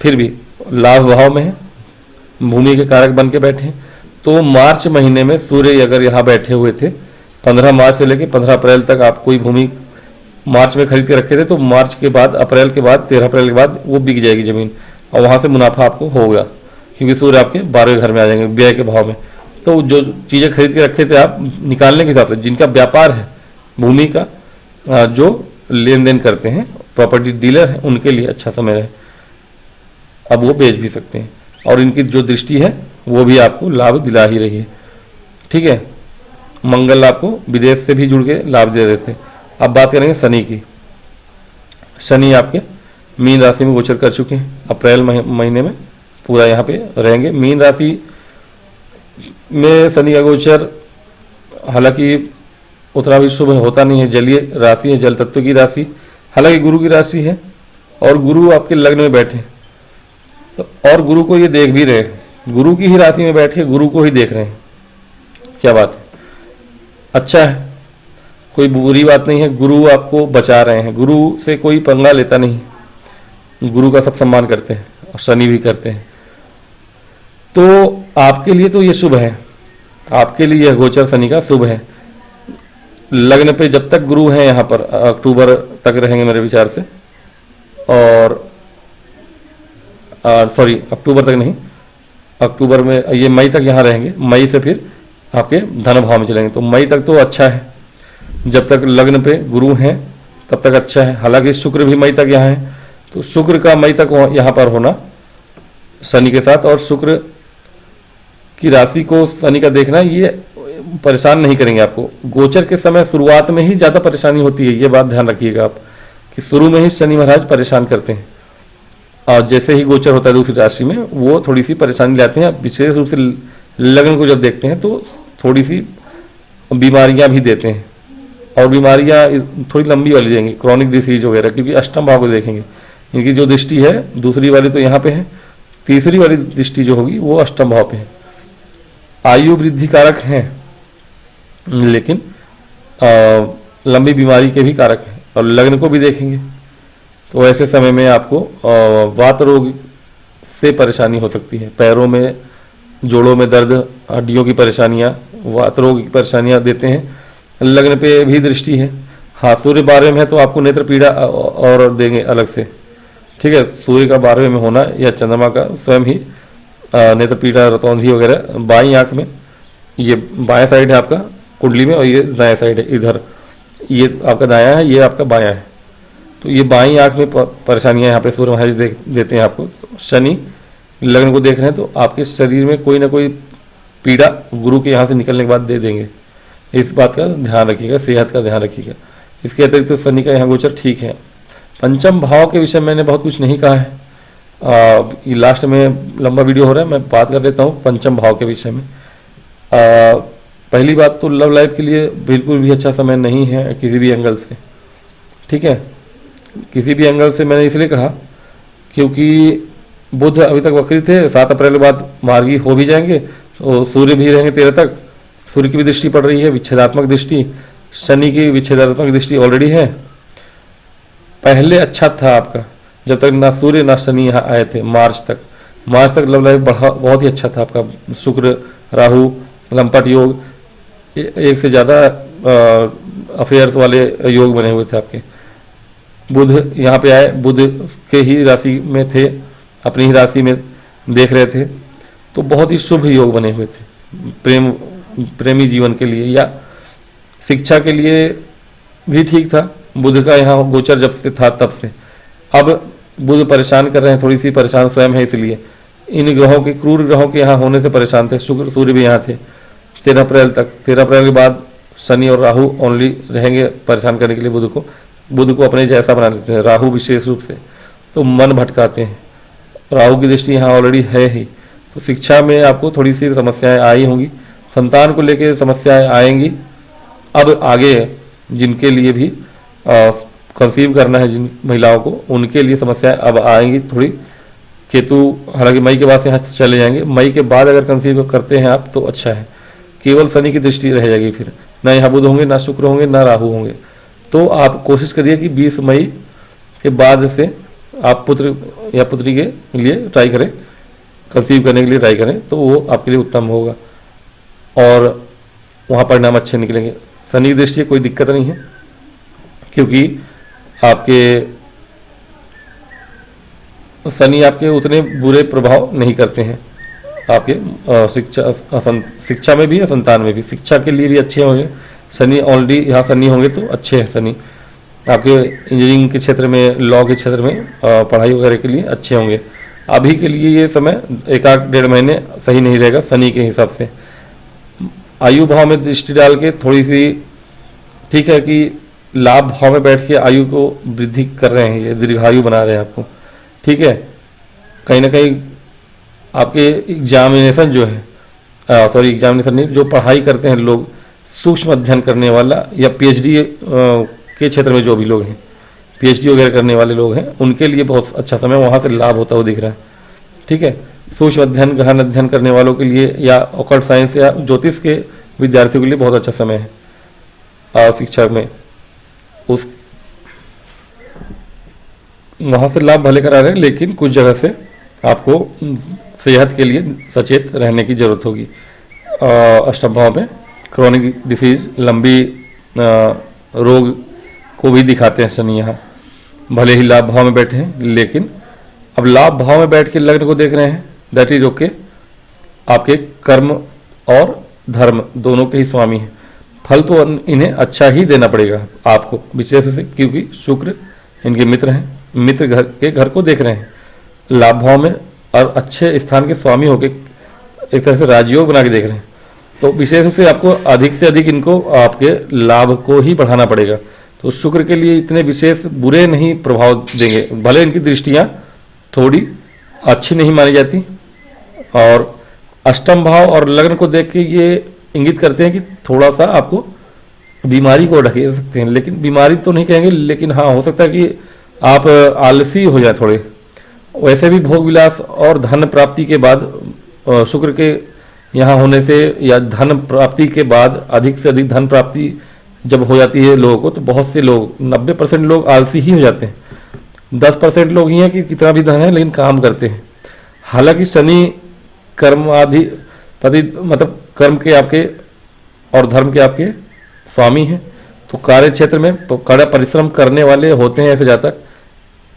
फिर भी लाभ भाव में है, भूमि के कारक बन के बैठे हैं। तो मार्च महीने में सूर्य अगर यहाँ बैठे हुए थे 15 मार्च से लेकर 15 अप्रैल तक, आप कोई भूमि मार्च में खरीद के रखे थे तो मार्च के बाद, अप्रैल के बाद, 13 अप्रैल के बाद वो बिक जाएगी ज़मीन और वहाँ से मुनाफा आपको होगा, क्योंकि सूर्य आपके 12वें घर में आ जाएंगे व्यय के भाव में। तो जो चीज़ें खरीद के रखे थे आप निकालने के हिसाब से, जिनका व्यापार है भूमि का, जो लेन देन करते हैं, प्रॉपर्टी डीलर हैं, उनके लिए अच्छा समय है, अब वो बेच भी सकते हैं। और इनकी जो दृष्टि है वो भी आपको लाभ दिला ही रही है। ठीक है, मंगल आपको विदेश से भी जुड़ के लाभ दे रहे थे। अब बात करेंगे शनि की। शनि आपके मीन राशि में गोचर कर चुके हैं, अप्रैल महीने में पूरा यहाँ पे रहेंगे। मीन राशि में शनि का गोचर हालांकि उतना भी शुभ होता नहीं है, जलीय राशि है, जल तत्व की राशि, हालांकि गुरु की राशि है और गुरु आपके लग्न में बैठे, तो और गुरु को ये देख भी रहे, गुरु की ही राशि में बैठ के गुरु को ही देख रहे हैं। क्या बात है, अच्छा है, कोई बुरी बात नहीं है। गुरु आपको बचा रहे हैं, गुरु से कोई पंगा लेता नहीं, गुरु का सब सम्मान करते हैं और शनि भी करते हैं। तो आपके लिए तो ये शुभ है, आपके लिए यह गोचर शनि का शुभ है। लग्न पे जब तक गुरु हैं यहाँ पर अक्टूबर तक रहेंगे मेरे विचार से, और सॉरी अक्टूबर तक नहीं, अक्टूबर में ये मई तक यहाँ रहेंगे, मई से फिर आपके धन भाव में चलेंगे। तो मई तक तो अच्छा है, जब तक लग्न पे गुरु हैं तब तक अच्छा है। हालांकि शुक्र भी मई तक यहाँ है, तो शुक्र का मई तक यहाँ पर होना शनि के साथ, और शुक्र की राशि को शनि का देखना ये परेशान नहीं करेंगे आपको। गोचर के समय शुरुआत में ही ज़्यादा परेशानी होती है, ये बात ध्यान रखिएगा आप कि शुरू में ही शनि महाराज परेशान करते हैं, और जैसे ही गोचर होता है दूसरी राशि में वो थोड़ी सी परेशानी लाते हैं। विशेष रूप से लग्न को जब देखते हैं तो थोड़ी सी बीमारियां भी देते हैं, और बीमारियां थोड़ी लंबी वाली देंगे, क्रॉनिक डिसीज वगैरह, क्योंकि अष्टम भाव को देखेंगे। इनकी जो दृष्टि है दूसरी वाली तो यहाँ पे है, तीसरी वाली दृष्टि जो होगी वो अष्टम भाव पे है। आयु वृद्धि कारक हैं, लेकिन लंबी बीमारी के भी कारक हैं, और लग्न को भी देखेंगे। तो ऐसे समय में आपको वात रोग से परेशानी हो सकती है, पैरों में, जोड़ों में दर्द, हड्डियों की परेशानियां, वात रोग की परेशानियां देते हैं। लग्न पे भी दृष्टि है। हाँ, सूर्य 12वें में है तो आपको नेत्र पीड़ा और देंगे अलग से। ठीक है, सूर्य का 12वें में होना या चंद्रमा का स्वयं ही नेत्र पीड़ा, रतौंधी वगैरह बाईं आंख में, ये बायां साइड है आपका कुंडली में और ये दायां साइड है इधर, ये आपका दायां है, ये आपका बायां है। तो ये बाईं आंख में परेशानियां यहाँ पे सूर्य महाराज देते हैं आपको। तो शनि लग्न को देख रहे हैं तो आपके शरीर में कोई ना कोई पीड़ा गुरु के यहाँ से निकलने के बाद दे देंगे, इस बात का ध्यान रखिएगा, सेहत का ध्यान रखिएगा। इसके अतिरिक्त तो शनि का यहाँ गोचर ठीक है। पंचम भाव के विषय में मैंने बहुत कुछ नहीं कहा है, ये लास्ट में लंबा वीडियो हो रहा है, मैं बात कर देता हूँ पंचम भाव के विषय में। पहली बात तो लव लाइफ के लिए बिल्कुल भी अच्छा समय नहीं है किसी भी एंगल से, ठीक है। किसी भी एंगल से मैंने इसलिए कहा क्योंकि बुध अभी तक वक्री थे, 7 अप्रैल के बाद मार्गी हो भी जाएंगे, तो सूर्य भी रहेंगे 13 तक, सूर्य की भी दृष्टि पड़ रही है, विच्छेदात्मक दृष्टि, शनि की विच्छेदात्मक दृष्टि ऑलरेडी है। पहले अच्छा था आपका जब तक ना सूर्य ना शनि यहाँ आए थे, मार्च तक लव लाइफ बहुत ही अच्छा था आपका। शुक्र राहु लंपट योग, एक से ज़्यादा अफेयर्स वाले योग बने हुए थे आपके। बुध यहाँ पे आए, बुध के ही राशि में थे, अपनी ही राशि में देख रहे थे, तो बहुत ही शुभ योग बने हुए थे प्रेमी जीवन के लिए या शिक्षा के लिए भी ठीक था। बुध का यहाँ गोचर जब से था तब से, अब बुध परेशान कर रहे हैं, थोड़ी सी परेशान स्वयं है, इसलिए इन ग्रहों के, क्रूर ग्रहों के यहाँ होने से परेशान थे। शुक्र सूर्य भी यहाँ थे 13 अप्रैल तक। 13 अप्रैल के बाद शनि और राहु ओनली रहेंगे परेशान करने के लिए बुध को अपने जैसा बना लेते हैं, राहु विशेष रूप से, तो मन भटकाते हैं। राहु की दृष्टि यहाँ ऑलरेडी है ही, तो शिक्षा में आपको थोड़ी सी समस्याएं आई होंगी, संतान को लेकर समस्याएं आएंगी। अब आगे जिनके लिए भी कंसीव करना है, जिन महिलाओं को, उनके लिए समस्याएं अब आएंगी थोड़ी। केतु हालांकि मई के बाद से यहाँ चले जाएंगे, मई के बाद अगर कंसीव करते हैं आप तो अच्छा है। केवल शनि की दृष्टि रह जाएगी, फिर ना यहाँ बुध होंगे, ना शुक्र होंगे, ना राहु होंगे। तो आप कोशिश करिए कि 20 मई के बाद से आप पुत्र या पुत्री के लिए ट्राई करें, कंसीव करने के लिए ट्राई करें, तो वो आपके लिए उत्तम होगा और वहाँ परिणाम अच्छे निकलेंगे। शनि की दृष्टि कोई दिक्कत नहीं है क्योंकि शनि आपके उतने बुरे प्रभाव नहीं करते हैं आपके शिक्षा में भी या संतान में भी। शिक्षा के लिए भी अच्छे होंगे शनि, ऑलरेडी यहाँ शनि होंगे तो अच्छे हैं शनि आपके। इंजीनियरिंग के क्षेत्र में, लॉ के क्षेत्र में पढ़ाई वगैरह के लिए अच्छे होंगे। अभी के लिए ये समय 1-1.5 महीने सही नहीं रहेगा शनि के हिसाब से। आयु भाव में दृष्टि डाल के थोड़ी सी ठीक है कि लाभ भाव में बैठ के आयु को वृद्धि कर रहे हैं, ये दीर्घायु बना रहे हैं आपको, ठीक है। कहीं ना कहीं आपके एग्जामिनेशन जो है, एग्जामिनेशन नहीं, जो पढ़ाई करते हैं लोग, सूक्ष्म अध्ययन करने वाला या पीएचडी के क्षेत्र में जो भी लोग हैं, पीएचडी वगैरह करने वाले लोग हैं, उनके लिए बहुत अच्छा समय वहाँ से लाभ होता हुआ दिख रहा है, ठीक है। सूक्ष्म अध्ययन, गहन अध्ययन करने वालों के लिए या ऑकल्ट साइंस या ज्योतिष के विद्यार्थियों के लिए बहुत अच्छा समय है शिक्षा में। उस वहाँ से लाभ भले करा रहे हैं, लेकिन कुछ जगह से आपको सेहत के लिए सचेत रहने की जरूरत होगी। अष्टम भाव में क्रोनिक डिसीज, लंबी रोग को भी दिखाते हैं शनि यहाँ, भले ही लाभ भाव में बैठे हैं, लेकिन अब लाभ भाव में बैठ के लग्न को देख रहे हैं, दैट इज ओके। आपके कर्म और धर्म दोनों के ही स्वामी हैं, फल तो इन्हें अच्छा ही देना पड़ेगा आपको विशेष रूप से, क्योंकि शुक्र इनके मित्र हैं, मित्र घर को देख रहे हैं लाभ भाव में और अच्छे स्थान के स्वामी होके एक तरह से राजयोग बना के देख रहे हैं। तो विशेष रूप से आपको अधिक से अधिक इनको आपके लाभ को ही बढ़ाना पड़ेगा। तो शुक्र के लिए इतने विशेष बुरे नहीं प्रभाव देंगे, भले इनकी दृष्टियाँ थोड़ी अच्छी नहीं मानी जाती। और अष्टम भाव और लग्न को देख के ये इंगित करते हैं कि थोड़ा सा आपको बीमारी को ढकेल सकते हैं, लेकिन बीमारी तो नहीं कहेंगे, लेकिन हाँ हो सकता है कि आप आलसी हो जाए थोड़े। वैसे भी भोग विलास और धन प्राप्ति के बाद शुक्र के यहाँ होने से या धन प्राप्ति के बाद अधिक से अधिक धन प्राप्ति जब हो जाती है लोगों को, तो बहुत से लोग 90% लोग आलसी ही हो जाते हैं। 10% लोग ही हैं कि कितना भी धन है लेकिन काम करते हैं। हालांकि शनि कर्म आदि पति मतलब कर्म के आपके और धर्म के आपके स्वामी हैं, तो कार्य क्षेत्र में कड़ा परिश्रम करने वाले होते हैं, ऐसे जातक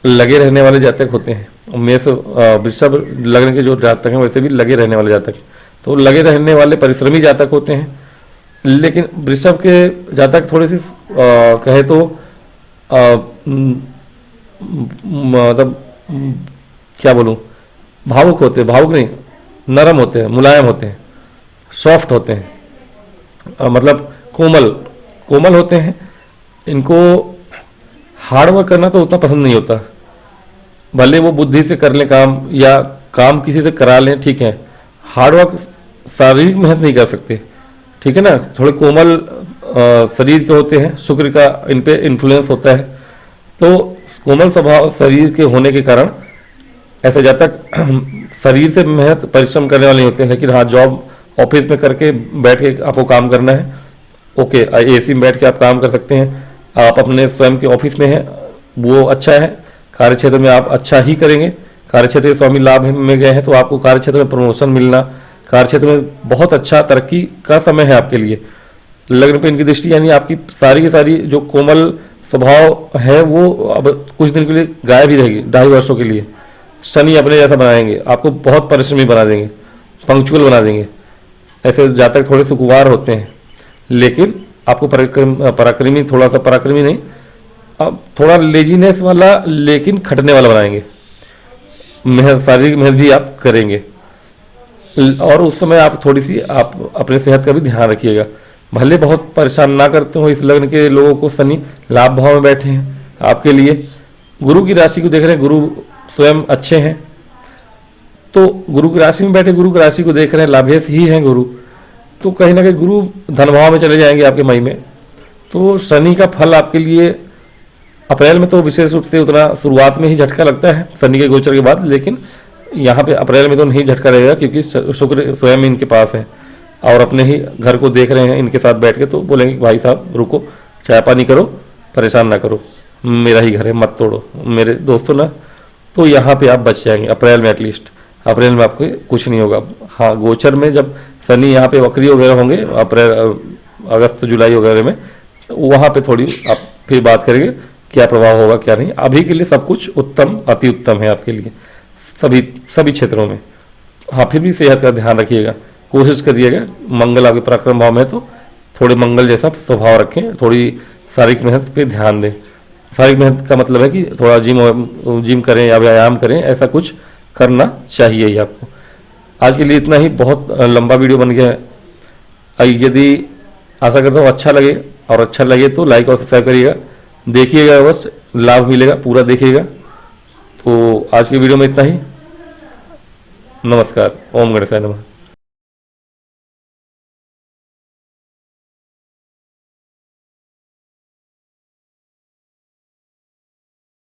लगे रहने वाले जातक होते हैं। मेष वृषभ लगने के जो जातक हैं वैसे भी लगे रहने वाले जातक, तो लगे रहने वाले परिश्रमी जातक होते हैं। लेकिन वृषभ के जातक थोड़े सी कहे तो मतलब क्या बोलूँ, भावुक होते हैं, भावुक नहीं, नरम होते हैं, मुलायम होते हैं, सॉफ्ट होते हैं, मतलब कोमल कोमल होते हैं। इनको हार्ड वर्क करना तो उतना पसंद नहीं होता, भले वो बुद्धि से कर लें काम या काम किसी से करा लें, ठीक है। हार्ड वर्क, शारीरिक मेहनत नहीं कर सकते, ठीक है ना। थोड़े कोमल शरीर के होते हैं, शुक्र का इन पे इन्फ्लुएंस होता है, तो कोमल स्वभाव शरीर के होने के कारण ऐसे जातक शरीर से मेहनत परिश्रम करने वाले नहीं होते हैं। लेकिन हाँ, जॉब ऑफिस में करके बैठ के आपको काम करना है, ओके, एसी में बैठ के आप काम कर सकते हैं, आप अपने स्वयं के ऑफिस में हैं, वो अच्छा है। कार्य क्षेत्र में आप अच्छा ही करेंगे, कार्य क्षेत्र के स्वामी लाभ में गए हैं तो आपको कार्य क्षेत्र में प्रमोशन मिलना, कार्य क्षेत्र में बहुत अच्छा तरक्की का समय है आपके लिए। लग्न पे इनकी दृष्टि, यानी आपकी सारी की सारी जो कोमल स्वभाव है वो अब कुछ दिन के लिए गायब ही रहेगी, 2.5 वर्षों के लिए। शनि अपने जैसा बनाएंगे, आपको बहुत परिश्रमी बना देंगे, पंक्चुअल बना देंगे। ऐसे जातक थोड़े सुकुमार होते हैं, लेकिन आपको पराक्रमी, थोड़ा सा पराक्रमी नहीं, अब थोड़ा लेजीनेस वाला लेकिन खटने वाला बनाएंगे, शारीरिक मेहनत भी आप करेंगे। और उस समय आप थोड़ी सी आप अपने सेहत का भी ध्यान रखिएगा। भले बहुत परेशान ना करते हो इस लग्न के लोगों को, शनि लाभ भाव में बैठे हैं आपके लिए, गुरु की राशि को देख रहे हैं, गुरु स्वयं अच्छे हैं, तो गुरु की राशि में बैठे, गुरु की राशि को देख रहे हैं, लाभेश ही हैं गुरु, तो कहीं ना कहीं गुरु धन भाव में चले जाएंगे आपके मई में। तो शनि का फल आपके लिए अप्रैल में तो विशेष रूप से उतना शुरुआत में ही झटका लगता है शनि के गोचर के बाद, लेकिन यहाँ पे अप्रैल में तो नहीं झटका रहेगा, क्योंकि शुक्र स्वयं इनके पास है और अपने ही घर को देख रहे हैं इनके साथ बैठ के, तो बोलेंगे भाई साहब रुको, चाय पानी करो, परेशान ना करो, मेरा ही घर है, मत तोड़ो मेरे दोस्तों ना। तो यहाँ पे आप बच जाएंगे अप्रैल में, एटलीस्ट अप्रैल में आपको कुछ नहीं होगा। हाँ, गोचर में जब शनि यहाँ पे वक्री वगैरह होंगे अप्रैल, अगस्त जुलाई वगैरह में, तो वहाँ पे थोड़ी आप फिर बात करेंगे क्या प्रभाव होगा क्या नहीं। अभी के लिए सब कुछ उत्तम, अति उत्तम है आपके लिए सभी क्षेत्रों में। हाँ, फिर भी सेहत का ध्यान रखिएगा, कोशिश करिएगा। मंगल आपके पराक्रम भाव में है तो थोड़े मंगल जैसा स्वभाव रखें, थोड़ी शारीरिक मेहनत पे ध्यान दें। शारीरिक मेहनत का मतलब है कि थोड़ा जिम करें या व्यायाम करें, ऐसा कुछ करना चाहिए ही आपको। आज के लिए इतना ही, बहुत लंबा वीडियो बन गया है। यदि आशा करता हूँ अच्छा लगे, और अच्छा लगे तो लाइक और सब्सक्राइब करिएगा, देखिएगा, बस लाभ मिलेगा, पूरा देखिएगा। तो आज की वीडियो में इतना ही, नमस्कार, ओम गणेशाय नमः।